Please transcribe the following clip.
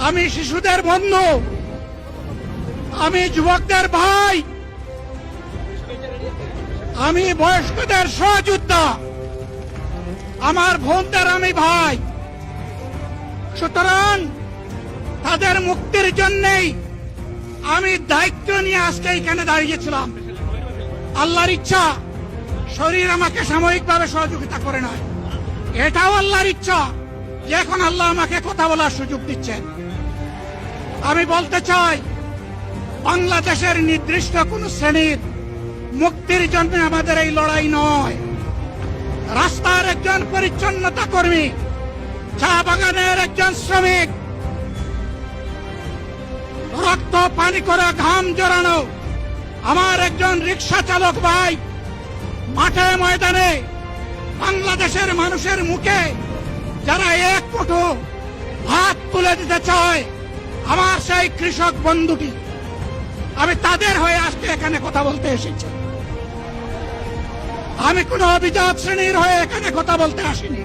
আমি শিশুদের বন্ধু, আমি যুবকদের ভাই, আমি বয়স্কদের সহযোদ্ধা, আমার বোনদের আমি ভাই। সুতরাং তাদের মুক্তির জন্যই আমি দায়িত্ব নিয়ে আজকে এখানে দাঁড়িয়েছিলাম। আল্লাহর ইচ্ছা শরীর আমাকে সাময়িকভাবে সহযোগিতা করে নয়, এটাও আল্লাহর ইচ্ছা যে এখন আল্লাহ আমাকে কথা বলার সুযোগ দিচ্ছেন। আমি বলতে চাই, বাংলাদেশের নির্দিষ্ট কোন শ্রেণীর মুক্তির জন্য আমাদের এই লড়াই নয়। রাস্তার একজন পরিচ্ছন্নতা কর্মী, চা বাগানের একজন শ্রমিক, রক্ত পানি করা ঘাম জড়ানো আমার একজন রিক্সা চালক ভাই মাঠে ময়দানে বাংলাদেশের মানুষের মুখে যারা এক মুঠো ভাত তুলে দিতে চায়, আমার সেই কৃষক বন্ধুটি, আমি তাদের হয়ে আজকে এখানে কথা বলতে এসেছি। আমি কোন অভিজাত শ্রেণীর হয়ে এখানে কথা বলতে আসিনি।